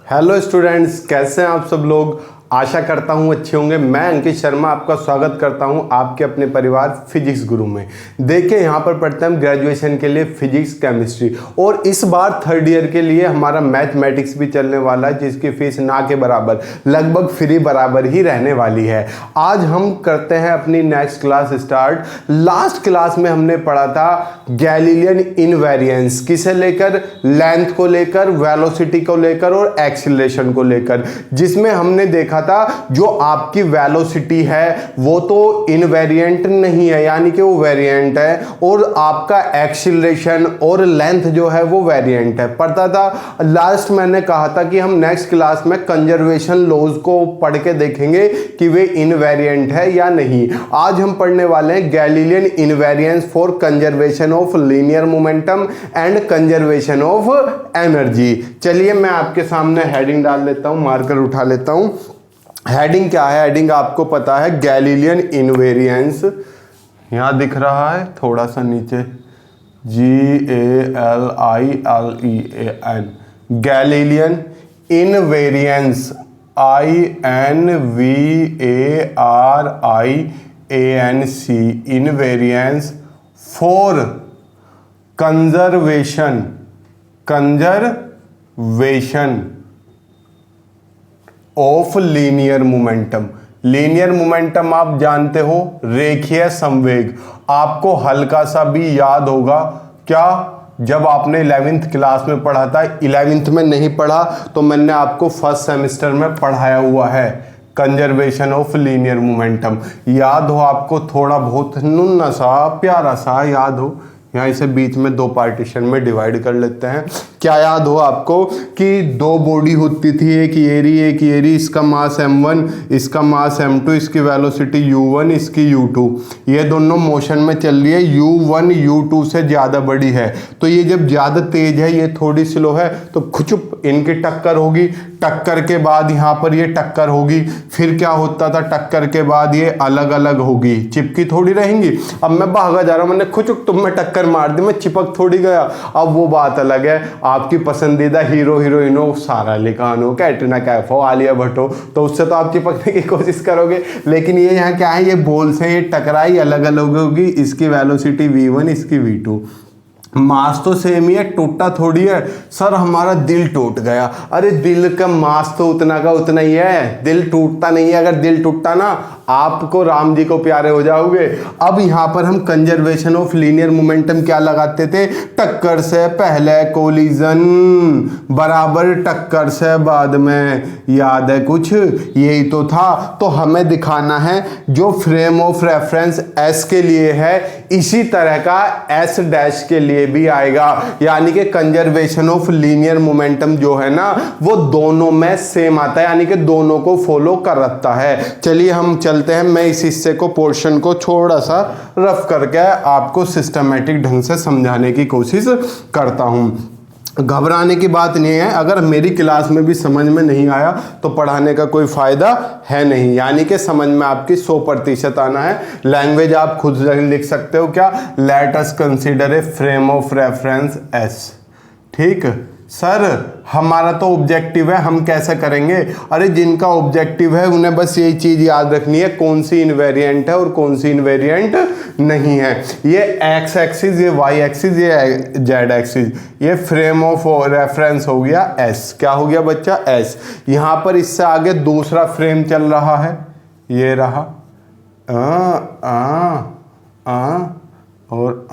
Hello students, कैसे हैं आप सब लोग। आशा करता हूं अच्छे होंगे। मैं अंकित शर्मा आपका स्वागत करता हूं आपके अपने परिवार फिजिक्स गुरु में। देखिए यहाँ पर पढ़ते हैं हम ग्रेजुएशन के लिए फिजिक्स केमिस्ट्री, और इस बार थर्ड ईयर के लिए हमारा मैथमेटिक्स भी चलने वाला है, जिसकी फीस ना के बराबर लगभग फ्री बराबर ही रहने वाली है। आज हम करते हैं अपनी next class start. Last class में हमने पढ़ा था गैलीलियन इनवेरिएंस, किसे लेकर, लेंथ को लेकर, वेलोसिटी को लेकर और एक्सीलरेशन को लेकर, जिसमें हमने देखा था जो आपकी वेलोसिटी है वो तो इनवेरिएंट नहीं है, यानी कि वो वेरिएंट है, और आपका एक्सीलरेशन और लेंथ जो है वो वेरिएंट है। पता था लास्ट मैंने कहा था कि हम नेक्स्ट क्लास में कंजर्वेशन लॉज को पढ़ के देखेंगे कि वे इनवेरिएंट है या नहीं। आज हम पढ़ने वाले हैं Galilean invariance for conservation of linear momentum and conservation of energy. चलिए मैं आपके सामने हेडिंग डाल लेता हूं, मार्कर उठा लेता हूं। हेडिंग क्या है? हेडिंग आपको पता है गैलीलियन इनवेरिएंस, यहां दिख रहा है थोड़ा सा नीचे, GALILEAN, Galilean invariance, INVARIANC, invariance for conservation of linear momentum. Linear momentum आप जानते हो, रेखीय संवेग। आपको हल्का सा भी याद होगा क्या, जब आपने 11th क्लास में पढ़ा था, 11th में नहीं पढ़ा तो मैंने आपको फर्स्ट सेमेस्टर में पढ़ाया हुआ है कंजर्वेशन ऑफ लीनियर मोमेंटम। याद हो आपको, थोड़ा बहुत नुन्ना सा प्यारा सा याद हो। यहाँ इसे बीच में दो पार्टीशन में डिवाइड कर लेते हैं। क्या याद हो आपको कि दो बॉडी होती थी, एक एरी, इसका मास m1, इसका मास m2, इसकी वेलोसिटी u1, इसकी u2। ये दोनों मोशन में चल रही है, u1 u2 से ज़्यादा बड़ी है, तो ये जब ज़्यादा तेज है, ये थोड़ी स्लो है, तो खुचुप इनकी टक्कर होगी। टक्कर के बाद यहाँ पर ये टक्कर होगी, फिर क्या होता था, टक्कर के बाद ये अलग अलग होगी, चिपकी थोड़ी रहेंगी। अब मैं भागा जा रहा हूँ, मैंने खुचुक तुम में टक्कर मार दी, मैं चिपक थोड़ी गया। अब वो बात अलग है, आपकी पसंदीदा हीरो हीरोइन हो, सारा अली खान हो, कैटरीना कैफ हो, आलिया भट्ट हो, तो उससे तो आप चिपकने की कोशिश करोगे। लेकिन ये यहाँ क्या है, ये बॉल से ये टकराई, अलग अलग होगी, इसकी वेलोसिटी v1, इसकी v2। मास तो सेम ही है, टूटा थोड़ी है। सर हमारा दिल टूट गया। अरे दिल का मास तो उतना का उतना ही है, दिल टूटता नहीं है। अगर दिल टूटता ना, आपको राम जी को प्यारे हो जाओगे। अब यहाँ पर हम कंजर्वेशन ऑफ लीनियर मोमेंटम क्या लगाते थे, टक्कर से पहले कोलिजन बराबर टक्कर से बाद में, याद है कुछ, यही तो था। तो हमें दिखाना है जो फ्रेम ऑफ रेफरेंस S के लिए है, इसी तरह का S डैश के लिए भी आएगा, यानी कि कंजर्वेशन ऑफ लीनियर मोमेंटम जो है ना, वो दोनों में सेम आता है, यानी कि दोनों को फॉलो करता है। चलिए हम चलते हैं, मैं इस हिस्से को, पोर्शन को थोड़ा सा रफ करके आपको सिस्टमेटिक ढंग से समझाने की कोशिश करता हूं। घबराने की बात नहीं है, अगर मेरी क्लास में भी समझ में नहीं आया तो पढ़ाने का कोई फ़ायदा है नहीं, यानी कि समझ में आपकी 100% आना है। लैंग्वेज आप खुद लिख सकते हो, क्या, let us consider a frame of reference S। ठीक सर, हमारा तो ऑब्जेक्टिव है, हम कैसे करेंगे? अरे जिनका ऑब्जेक्टिव है उन्हें बस यही चीज़ याद रखनी है, कौन सी इनवेरिएंट है और कौन सी इनवेरिएंट नहीं है। ये एक्स एक्सिस, ये वाई एक्सिस, ये जेड एक्सिस, ये फ्रेम ऑफ रेफरेंस हो गया S। क्या हो गया बच्चा? S। यहाँ पर इससे आगे दूसरा फ्रेम चल रहा है, ये रहा और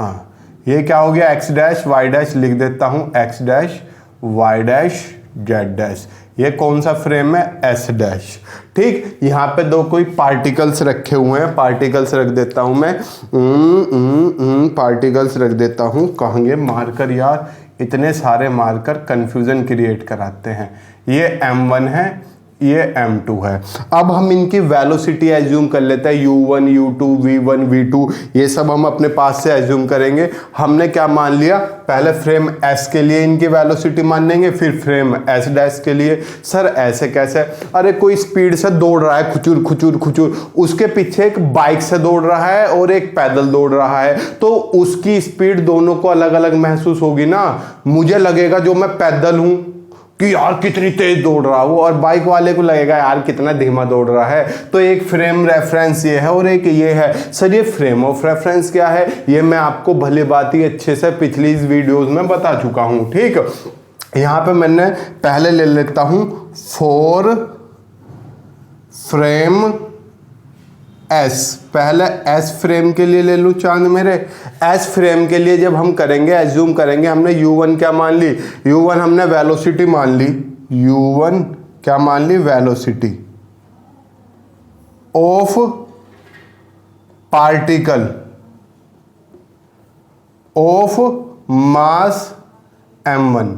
ये क्या हो गया, एक्स डैश वाई डैश, लिख देता हूँ X dash Y dash Z dash. ये कौन सा फ्रेम है? S dash. ठीक, यहाँ पे दो कोई पार्टिकल्स रखे हुए हैं, पार्टिकल्स रख देता हूँ मैं, पार्टिकल्स रख देता हूँ। कहेंगे मार्कर यार, इतने सारे मार्कर कन्फ्यूज़न क्रिएट कराते हैं। ये M1 है, ये M2 है। अब हम इनकी वेलोसिटी एज्यूम कर लेते हैं, U1, U2, V1, V2, ये सब हम अपने पास से एज्यूम करेंगे। हमने क्या मान लिया, पहले फ्रेम S के लिए इनकी वेलोसिटी मान लेंगे, फिर फ्रेम S डैश के लिए। सर ऐसे कैसे? अरे कोई स्पीड से दौड़ रहा है, खुचुर खुचुर खुचुर, उसके पीछे एक बाइक से दौड़ रहा है और एक पैदल दौड़ रहा है, तो उसकी स्पीड दोनों को अलग अलग महसूस होगी ना। मुझे लगेगा जो मैं पैदल हूँ, कि यार कितनी तेज दौड़ रहा हो, और बाइक वाले को लगेगा यार कितना धीमा दौड़ रहा है। तो एक फ्रेम रेफरेंस ये है और एक ये है। सर ये फ्रेम ऑफ रेफरेंस क्या है, ये मैं आपको भली बात ही अच्छे से पिछली इस वीडियोस में बता चुका हूं। ठीक, यहां पे मैंने पहले ले लेता हूं फॉर फ्रेम एस, पहले एस फ्रेम के लिए ले लूँ चांद मेरे। एस फ्रेम के लिए जब हम करेंगे, एज्यूम करेंगे, हमने u1 क्या मान ली, u1 हमने वेलोसिटी मान ली, u1 क्या मान ली, velocity of particle of mass m1,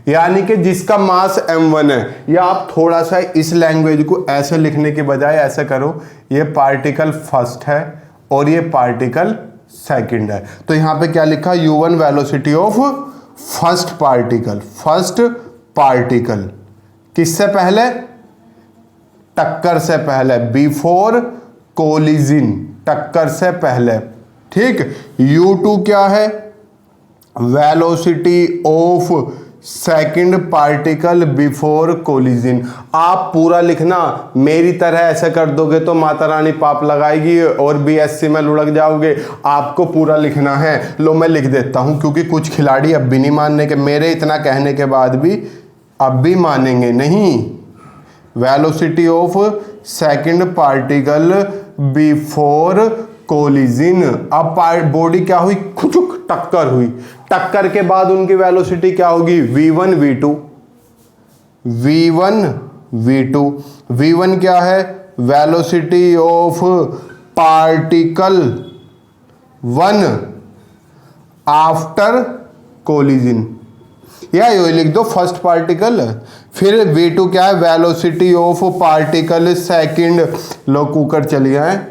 यानी कि जिसका मास m1 है। या आप थोड़ा सा इस लैंग्वेज को ऐसे लिखने के बजाय ऐसे करो, ये पार्टिकल फर्स्ट है और ये पार्टिकल सेकंड है। तो यहां पे क्या लिखा, u1 velocity of first particle, first particle किससे पहले, टक्कर से पहले, बिफोर कोलिजन, टक्कर से पहले। ठीक, u2 क्या है, velocity of second particle before collision. आप पूरा लिखना, मेरी तरह ऐसे कर दोगे तो माता रानी पाप लगाएगी और बीएससी में लुढ़क जाओगे। आपको पूरा लिखना है। लो मैं लिख देता हूं, क्योंकि कुछ खिलाड़ी अब भी नहीं मानने के, मेरे इतना कहने के बाद भी अब भी मानेंगे नहीं। Velocity of second particle before collision. अब बॉडी क्या हुई, खुचुक टक्कर हुई, टक्कर के बाद उनकी वेलोसिटी क्या होगी, v1 v2, v1 v2। v1 क्या है, velocity of particle 1 after collision, या ये लिख दो फर्स्ट पार्टिकल। फिर v2 क्या है, velocity of particle second, low cooker चली जाए,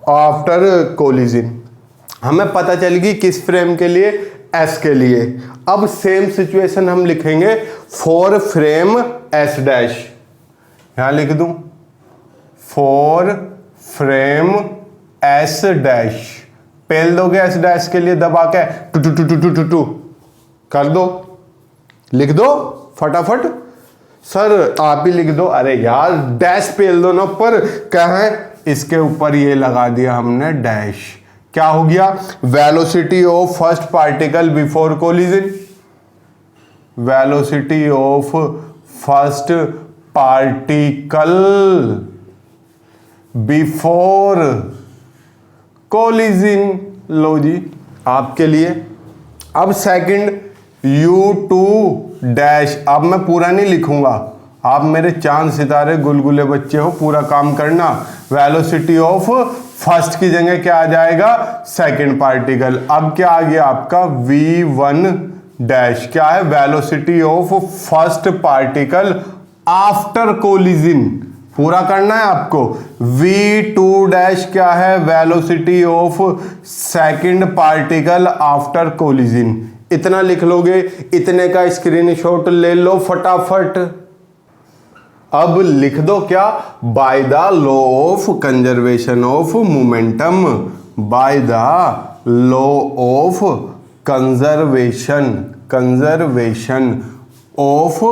आफ्टर कोलिजन। हमें पता चल गई किस फ्रेम के लिए, एस के लिए। अब सेम सिचुएशन हम लिखेंगे फॉर फ्रेम एस डैश, यहां लिख दूं फॉर फ्रेम एस डैश। पेल दोगे एस डैश के लिए दबा के टू टू टू टू टू टू टू कर दो, लिख दो फटाफट। सर आप ही लिख दो, अरे यार डैश पेल दो ना ऊपर, क्या है, इसके ऊपर ये लगा दिया हमने डैश। क्या हो गया, velocity of first particle before collision, velocity of first particle before collision. लो जी आपके लिए। अब सेकंड u2 डैश, अब मैं पूरा नहीं लिखूंगा, आप मेरे चांद सितारे गुलगुले बच्चे हो, पूरा काम करना। वेलोसिटी ऑफ फर्स्ट की जगह क्या आ जाएगा, सेकंड पार्टिकल। अब क्या आ गया आपका v1 डैश, क्या है, velocity of first particle after collision, पूरा करना है आपको। v2 डैश क्या है, velocity of second particle after collision. इतना लिख लोगे, इतने का स्क्रीनशॉट ले लो फटाफट। अब लिख दो क्या, by the law of conservation of momentum, by the law of conservation of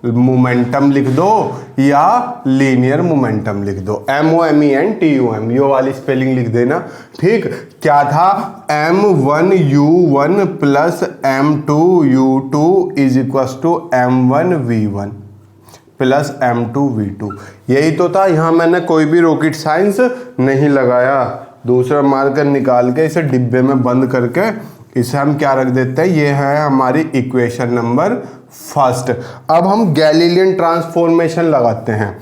momentum लिख दो, या लीनियर मोमेंटम लिख दो, MOMENTUM, यो वाली स्पेलिंग लिख देना। ठीक, क्या था, m1u1 plus m2u2 is equal to m1v1 plus m2v2। यही तो था। यहाँ मैंने कोई भी रॉकेट साइंस नहीं लगाया, दूसरा मार्कर निकाल के इसे डिब्बे में बंद करके इसे हम क्या रख देते हैं, ये है हमारी इक्वेशन नंबर फर्स्ट। अब हम गैलीलियन ट्रांसफॉर्मेशन लगाते हैं।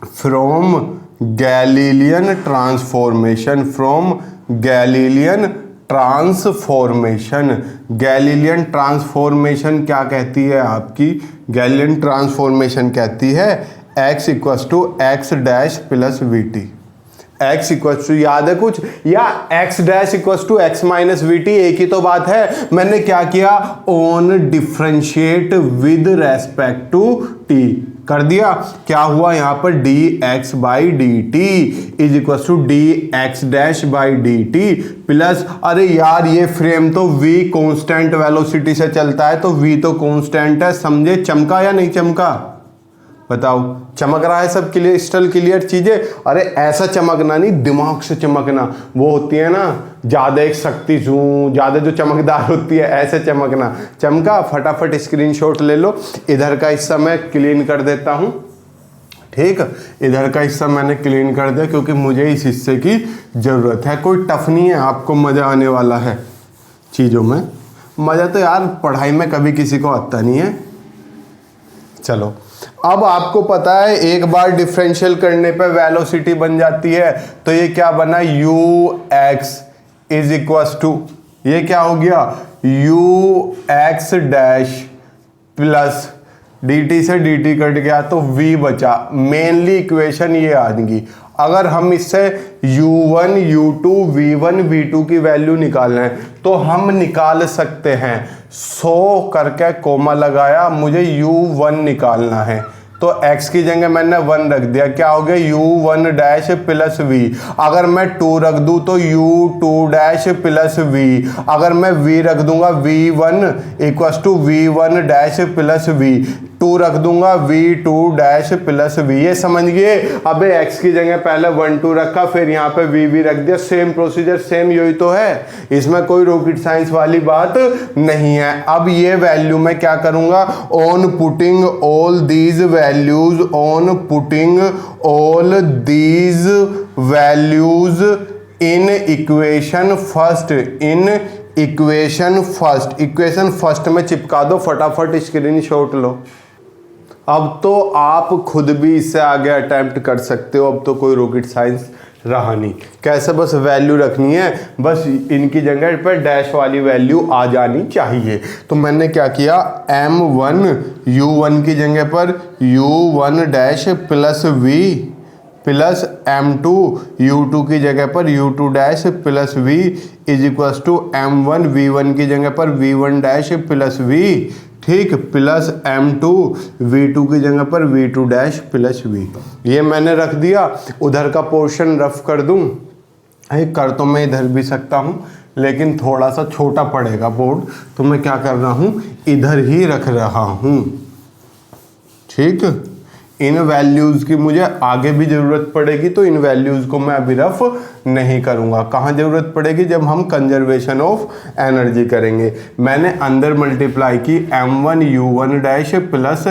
From Galilean transformation, from Galilean transformation. Galilean transformation क्या कहती है आपकी, गैलीलियन ट्रांसफॉर्मेशन कहती है x equals to X dash plus V T. x equals to, याद है कुछ, या x dash equals to X minus V T, एक ही तो बात है। मैंने क्या किया, on differentiate with respect to t, कर दिया। क्या हुआ यहाँ पर dx by D T is equal to dx dash by D T plus, अरे यार ये फ्रेम तो v कांस्टेंट वेलोसिटी से चलता है, तो v तो कांस्टेंट है, समझे? चमका या नहीं चमका? बताओ, चमक रहा है सब क्लियर क्लियर चीजें? अरे ऐसा चमकना नहीं, दिमाग से चमकना, वो होती है ना ज्यादा एक शक्ति ज्यादा जो चमकदार होती है, ऐसे चमकना। चमका? फटाफट स्क्रीनशॉट ले लो। इधर का हिस्सा मैं क्लीन कर देता हूं, ठीक, इधर का हिस्सा मैंने क्लीन कर दिया क्योंकि मुझे इस हिस्से की जरूरत है। कोई टफ नहीं है, आपको मजा आने वाला है चीजों में। मजा तो यार पढ़ाई में कभी किसी को आता नहीं है। चलो, अब आपको पता है एक बार डिफरेंशियल करने पे वेलोसिटी बन जाती है, तो ये क्या बना, U X is equal to, ये क्या हो गया, U X dash plus D T से डी टी कट गया तो v बचा। मेनली इक्वेशन ये आएगी। अगर हम इससे u1 u2 v1 v2 की वैल्यू निकालना है तो हम निकाल सकते हैं। 100 करके कोमा लगाया, मुझे u1 निकालना है, तो x की जगह मैंने 1 रख दिया। क्या हो गया, u1 डैश प्लस v। अगर मैं 2 रख दूं तो u2 डैश प्लस v। अगर मैं v रख दूंगा v1 equal to v1 dash plus v। 2 रख दूंगा v2 डैश प्लस v। ये समझ गए? अबे x की जगह पहले 1 2 रखा, फिर यहाँ पे v रख दिया। सेम प्रोसीजर, सेम यही तो है, इसमें कोई रॉकेट साइंस वाली बात नहीं है। अब ये वैल्यू मैं क्या करूंगा, on putting all these values, on putting all these values in equation first, in equation first, equation first में चिपका दो। फटाफट स्क्रीनशॉट लो। अब तो आप खुद भी इससे आगे अटेम्प्ट कर सकते हो, अब तो कोई रॉकेट साइंस रहा नहीं। कैसे, बस वैल्यू रखनी है, बस इनकी जगह पर डैश वाली वैल्यू आ जानी चाहिए। तो मैंने क्या किया, m1 u1 की जगह पर u1 dash plus v plus m2 u2 की जगह पर u2 dash plus v is equal to m1 v1 की जगह पर v1 डैश प्लस v, ठीक, प्लस m2 v2 की जगह पर v2 डैश प्लस v। ये मैंने रख दिया। उधर का पोर्शन रफ कर दूं, कर तो मैं इधर भी सकता हूं, लेकिन थोड़ा सा छोटा पड़ेगा बोर्ड, तो मैं क्या कर रहा हूं, इधर ही रख रहा हूं, ठीक। इन वैल्यूज़ की मुझे आगे भी ज़रूरत पड़ेगी, तो इन वैल्यूज़ को मैं अभी रफ नहीं करूँगा। कहाँ ज़रूरत पड़ेगी, जब हम कंजर्वेशन ऑफ एनर्जी करेंगे। मैंने अंदर मल्टीप्लाई की m1 u1 dash plus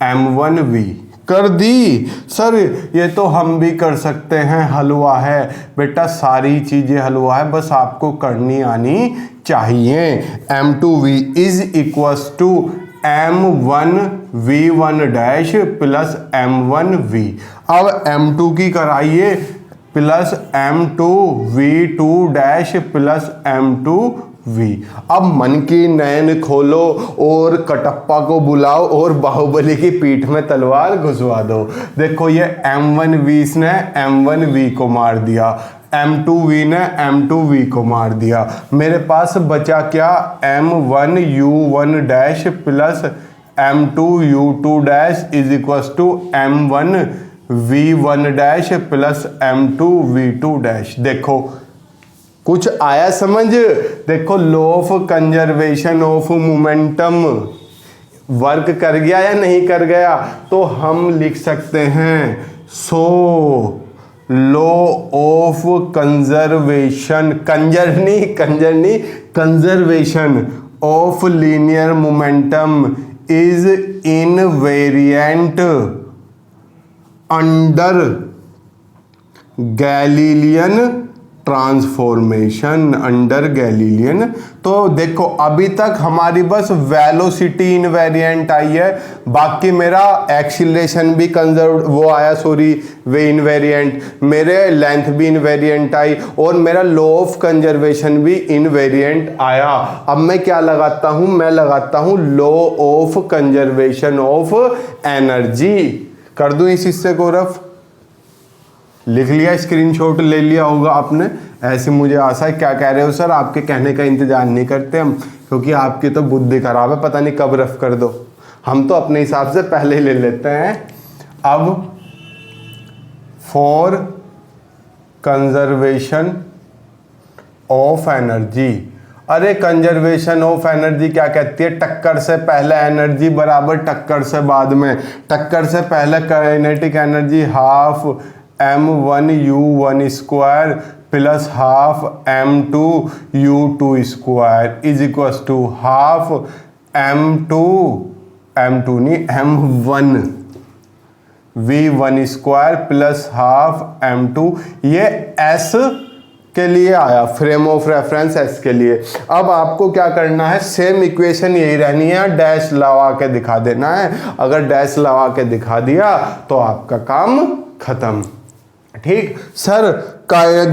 m1 v कर दी। सर ये तो हम भी कर सकते हैं, हलवा है बेटा, सारी चीज़ें हलवा है, बस आपको करनी आनी चाहिए। m2v is equals to m1 v1 dash plus m1 v। अब m2 की कराइए, plus m2 v2 dash plus m2 v। अब मन की नैन खोलो और कटप्पा को बुलाओ और बाहुबली की पीठ में तलवार घुसवा दो। देखो ये m1 v ने m1 v को मार दिया, m2v ने m2v को मार दिया। मेरे पास बचा क्या, m1 u1 dash plus m2 u2 dash is equal to m1 v1 dash plus m2 v2 dash. देखो कुछ आया समझ? देखो law of conservation of momentum work कर गया या नहीं कर गया? तो हम लिख सकते हैं, so law of conservation, conservation of linear momentum is invariant under Galilean transformation, under Galilean. तो देखो अभी तक हमारी बस वेलोसिटी इनवेरिएंट आई है, बाकी मेरा एक्सीलरेशन भी कंजर्व वो आया, सॉरी वे इनवेरिएंट, मेरे लेंथ भी इनवेरिएंट आई और मेरा लॉ ऑफ कंजर्वेशन भी इनवेरिएंट आया। अब मैं क्या लगाता हूं, मैं लगाता हूं law of conservation of energy. कर दूं इस हिस्से को रफ, लिख लिया, स्क्रीनशॉट ले लिया होगा आपने। ऐसे मुझे आशा है, क्या कह रहे हो सर, आपके कहने का इंतजार नहीं करते हम, क्योंकि आपकी तो बुद्धि खराब है, पता नहीं कब रफ कर दो। हम तो अपने हिसाब से पहले ही ले लेते हैं। अब फॉर कंजर्वेशन ऑफ एनर्जी, अरे कंजर्वेशन ऑफ एनर्जी क्या कहती है? टक्कर से पहले एनर्जी बराबर टक्कर से बाद में। टक्कर से पहले kinetic energy half m1u1 square plus half m2u2 square is equals to half m2 नहीं m1 v1 square plus half m2। ये s के लिए आया, फ्रेम ऑफ रेफरेंस s के लिए। अब आपको क्या करना है, सेम इक्वेशन यही रहनी है, डैश लगा के दिखा देना है। अगर डैश लगा के दिखा दिया तो आपका काम खत्म। ठीक सर,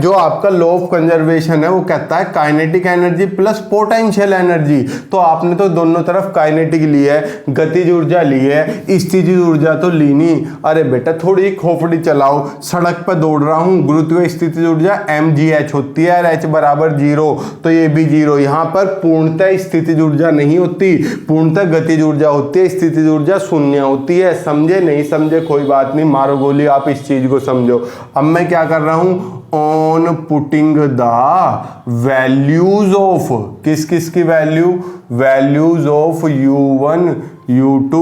जो आपका लॉ ऑफ कंजर्वेशन है वो कहता है kinetic energy plus potential energy. तो आपने तो दोनों तरफ काइनेटिक ली है, गतिज ऊर्जा ली है, स्थितिज ऊर्जा तो ली नहीं। अरे बेटा थोड़ी खोपड़ी चलाओ, सड़क पर दौड़ रहा हूँ, गुरुत्वीय स्थितिज ऊर्जा mgh होती है और h बराबर 0, तो ये भी 0। यहाँ पर पूर्णतः स्थितिज ऊर्जा नहीं होती, पूर्णतः गतिज ऊर्जा होती है, स्थितिज ऊर्जा शून्य होती है। समझे? नहीं समझे कोई बात नहीं, मारो गोली, आप इस चीज को समझो। अब मैं क्या कर रहा हूँ, on putting the values of, किस किस की value, values of u1 u2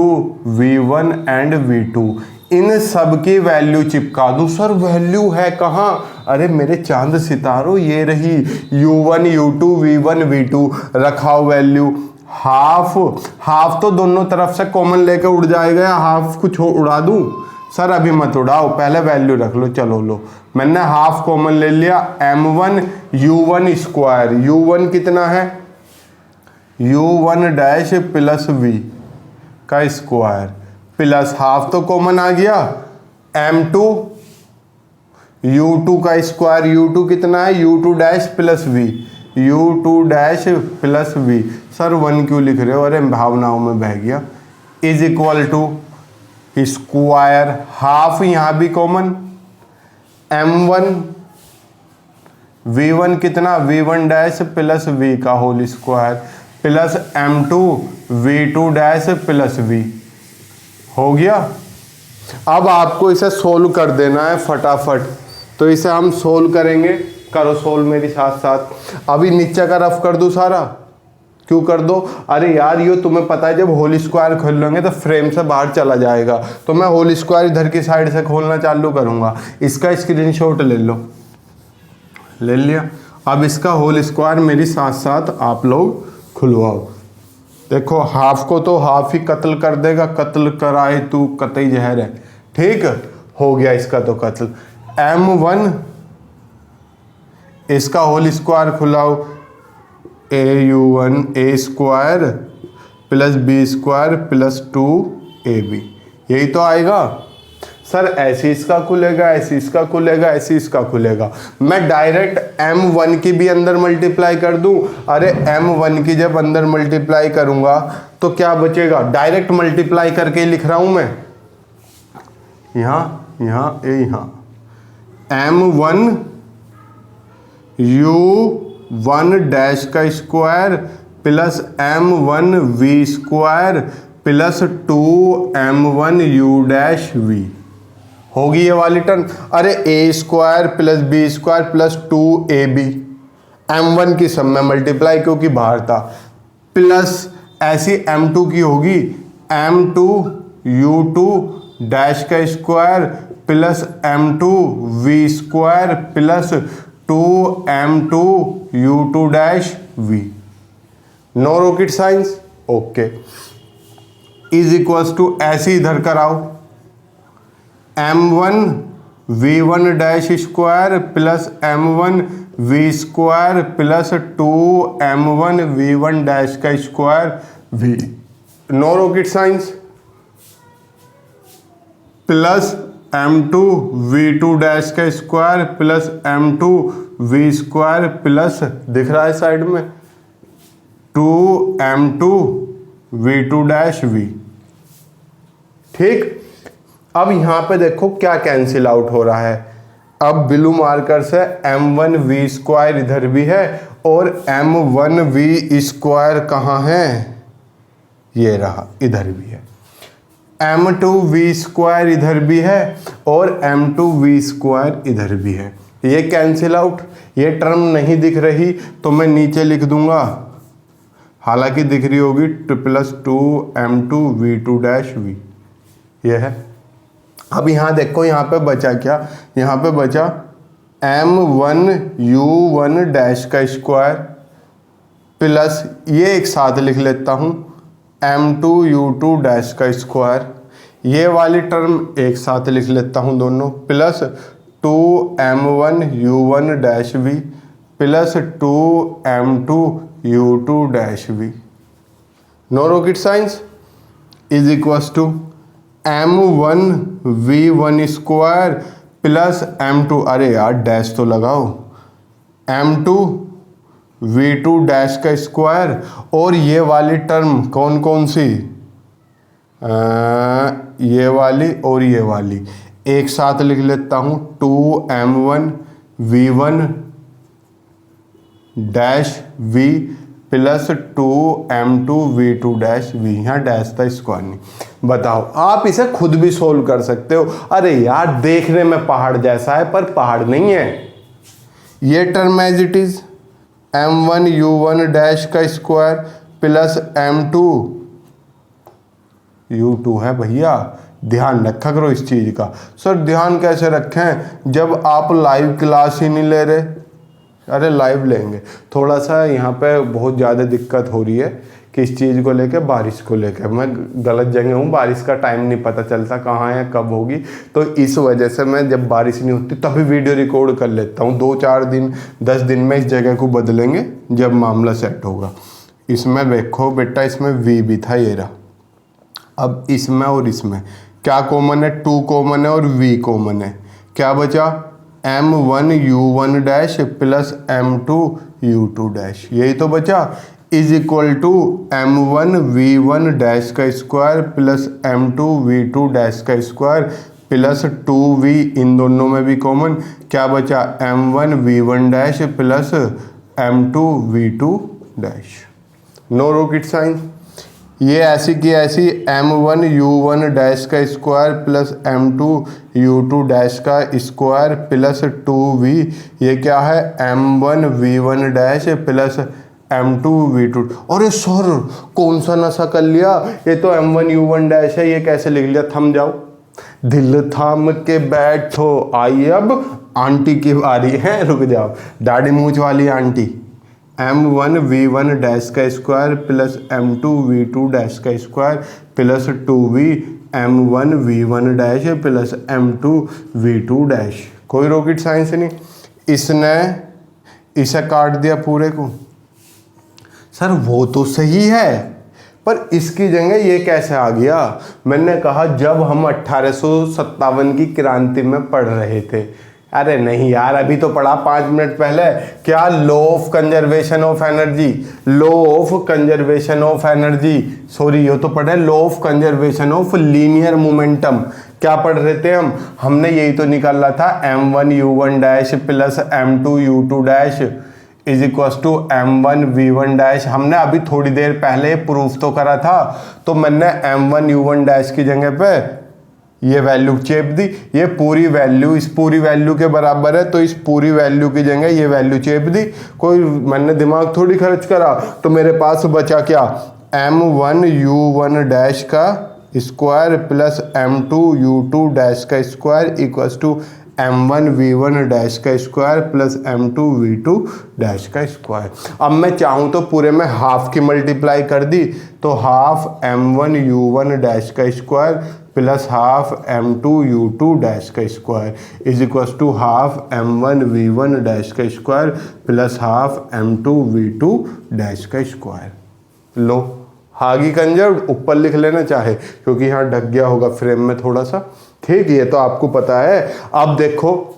v1 and v2, इन सब की वैल्यू चिपका दूं। सर वैल्यू है कहाँ? अरे मेरे चांद सितारों, ये रही u1 u2 v1 v2, रखाओ value. Half तो दोनों तरफ से कॉमन लेके उड़ जाएगा, या हाफ कुछ उड़ा दूं? सर अभी मत उड़ाओ, पहले वैल्यू रख लो। चलो लो, मैंने हाफ कॉमन ले लिया, m1 u1 स्क्वायर, u1 कितना है, u1 डैश प्लस v का स्क्वायर प्लस हाफ तो कॉमन आ गया, m2 u2 का स्क्वायर, u2 कितना है, u2 dash plus v, u2 dash plus v। Sir 1 क्यों लिख रहे हो? अरे भावनाओं में बह गया। Is equal to square, half यहाँ भी कॉमन, m1 v1 कितना, v1 डैश प्लस v का whole square plus m2 v2 dash plus v। हो गया। अब आपको इसे सोल्व कर देना है फटाफट, तो इसे हम सोल्व करेंगे। करो सोल्व मेरे साथ साथ। अभी नीचे का रफ कर दूं सारा, क्यों कर दो? अरे यार ये तुम्हें पता है जब होल स्क्वायर खोल लेंगे तो फ्रेम से बाहर चला जाएगा, तो मैं होल स्क्वायर इधर की साइड से खोलना चालू करूंगा। इसका स्क्रीनशॉट ले लो, ले लिया। अब इसका होल स्क्वायर मेरे साथ साथ आप लोग खुलवाओ। देखो हाफ को तो हाफ ही कत्ल कर देगा, कत्ल कराए तू कतई जहर है। ठीक हो गया इसका तो कत्ल। m1 इसका होल स्क्वायर खुलाओ, au1 a square plus b square plus 2ab, यही तो आएगा। सर ऐसे इसका खुलेगा, ऐसे इसका खुलेगा, ऐसे इसका खुलेगा। मैं डायरेक्ट m1 की भी अंदर मल्टीप्लाई कर दूं। अरे m1 की जब अंदर मल्टीप्लाई करूंगा तो क्या बचेगा? डायरेक्ट मल्टीप्लाई करके लिख रहा हूं मैं, यहाँ m1 u1 डैश का square plus m1 v square plus 2m1 u dash v। होगी ये वाली टर्म। अरे a square plus b square plus 2ab, m1 की सब में मल्टीप्लाई क्योंकि बाहर था, प्लस ऐसी m2 की होगी m2 u2 डैश का square plus m2 v square plus 2m2 u2 dash v। No rocket science, okay. Is equals to ऐसे इधर कराओ, m1 v1 dash square plus m1 v square plus 2m1 v1 dash का square v। No rocket science, plus m2 v2 dash का square plus m2 v square plus, दिख रहा है side में, 2m2 v2 dash v। ठीक। अब यहां पे देखो क्या कैंसिल आउट हो रहा है। अब ब्लू मार्कर से m1 v स्क्वायर इधर भी है और m1 v स्क्वायर कहाँ है, ये रहा, इधर भी है। m2v² इधर भी है और m2v² इधर भी है, ये कैंसिल आउट, ये टर्म नहीं दिख रही तो मैं नीचे लिख दूंगा, हालांकि दिख रही होगी +2m2v2-v, ये है। अब यहाँ देखो यहाँ पे बचा क्या, यहाँ पे बचा m1u1 प्लस ये एक साथ लिख लेता हूँ m2u2 ये वाली टर्म एक साथ लिख लेता हूँ दोनों, plus 2m1u1-v plus 2m2u2-v, no rocket science, is equals to m1v1² plus m2, अरे यार डैश तो लगाओ, m2v2-² और ये वाली टर्म कौन कौन सी, ये वाली और ये वाली एक साथ लिख लेता हूँ 2m1v1-v प्लस 2m2v2-v, यहाँ डैश था, स्क्वायर नहीं। बताओ, आप इसे खुद भी सोल्व कर सकते हो। अरे यार देखने में पहाड़ जैसा है पर पहाड़ नहीं है। ये term as it is m1u1 plus m2u2 है भैया, ध्यान रखा करो इस चीज़ का। सर ध्यान कैसे रखें जब आप लाइव क्लास ही नहीं ले रहे? अरे लाइव लेंगे, थोड़ा सा यहाँ पे बहुत ज़्यादा दिक्कत हो रही है किस चीज़ को लेके, बारिश को लेके। मैं गलत जगह हूँ, बारिश का टाइम नहीं पता चलता कहाँ है कब होगी, तो इस वजह से मैं जब बारिश नहीं होती तभी वीडियो रिकॉर्ड कर लेता हूँ। 2-4 दिन 10 दिन में इस जगह को बदलेंगे जब मामला सेट होगा। इसमें देखो बेटा, इसमें वी भी था, ये रहा। अब इसमें और इसमें क्या कॉमन है? 2 कॉमन है और v कॉमन है। क्या बचा? m1u1 प्लस m2u2, यही तो बचा, is equal to m1v1 plus m2v2 plus 2v, इन दोनों में भी कॉमन। क्या बचा? m1v1 plus m2v2। No rocket science, ये ऐसी की ऐसी m1u1 plus m2u2 plus 2v, ये क्या है? m1v1 plus m2v2। अरे सर कौन सा नशा कर लिया, ये तो m1u1 है, ये कैसे लिख लिया? थम जाओ, दिल थाम के बैठो, आई अब आंटी की बारी है, रुक जाओ, दाढ़ी मूंछ वाली aunty. m1v1 plus m2v2 plus 2v m1v1 plus m2v2। कोई रॉकेट साइंस नहीं। इसने इसे काट दिया पूरे को। सर वो तो सही है पर इसकी जगह ये कैसे आ गया? मैंने कहा जब हम 1857 की क्रांति में पढ़ रहे थे। अरे नहीं यार, अभी तो पढ़ा 5 मिनट पहले। क्या? Law of conservation of energy, law of conservation of energy, sorry ये तो पढ़े law of conservation of linear momentum. क्या पढ़ रहे थे हम? हमने यही तो निकाला था m1u1 plus m2u2 is equal to m1v1। हमने अभी थोड़ी देर पहले प्रूफ तो करा था, तो मैंने m1u1 की जगह पे ये वैल्यू चेप दी। ये पूरी वैल्यू इस पूरी वैल्यू के बराबर है, तो इस पूरी वैल्यू की जगह ये वैल्यू चेप दी। कोई मैंने दिमाग थोड़ी खर्च करा। तो मेरे पास बचा क्या? m1u1 का स्क्वायर प्लस m2u2 का स्क्वायर इक्वल्स टू m1v1 का स्क्वायर प्लस m2v2 का स्क्वायर। अब मैं चाहूँ तो पूरे में हाफ की मल्टीप्लाई कर दी, तो हाफ m1u1 का स्क्वायर प्लस हाफ m2u2 का square is equals to half m1v1 का स्क्वायर प्लस हाफ m2v2 का स्क्वायर। लो हागी कंजर्व ऊपर लिख लेना चाहे, क्योंकि यहाँ ढक गया होगा फ्रेम में थोड़ा सा, ठीक, ये तो आपको पता है। अब देखो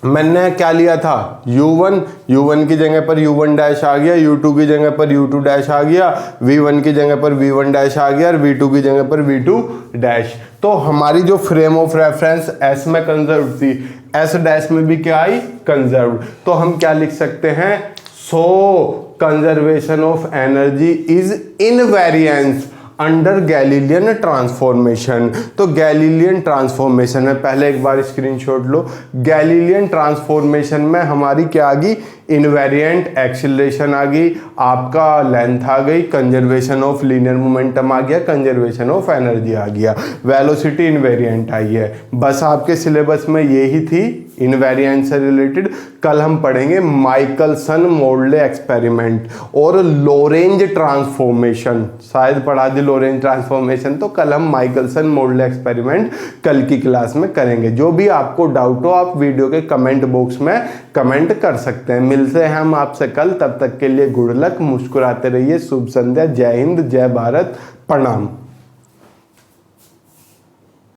मैंने क्या लिया था? u1 की जगह पर u1 आ गया, u2 की जगह पर u2 आ गया, v1 की जगह पर v1 आ गया और v2 की जगह पर v2। तो हमारी जो फ्रेम ऑफ रेफरेंस s में कंजर्व थी, s डैश में भी क्या आई? कंजर्व। तो हम क्या लिख सकते हैं? So conservation of energy is invariance under Galilean transformation. तो गैलीलियन ट्रांसफॉर्मेशन में पहले एक बार स्क्रीनशॉट लो। गैलीलियन ट्रांसफॉर्मेशन में हमारी क्या आ गई, इनवेरिएंट एक्सीलरेशन आ गई, आपका लेंथ आ गई, कंजर्वेशन ऑफ लीनियर मोमेंटम आ गया, कंजर्वेशन ऑफ एनर्जी आ गया, वेलोसिटी इनवेरिएंट आई है। बस आपके सिलेबस में यही थी इनवेरिएंट से रिलेटेड। कल हम पढ़ेंगे माइकलसन मोल्डे एक्सपेरिमेंट और लोरेंज ट्रांसफॉर्मेशन, शायद पढ़ा दी लोरेंज ट्रांसफॉर्मेशन, तो कल हम माइकलसन मोल्डे एक्सपेरिमेंट कल की क्लास में करेंगे। जो भी आपको डाउट हो आप वीडियो के कमेंट बॉक्स में कमेंट कर सकते हैं। मिलते हैं हम आपसे कल, तब तक के लिए गुड लक, मुस्कुराते रहिए, शुभ संध्या, जय हिंद, जय भारत, प्रणाम।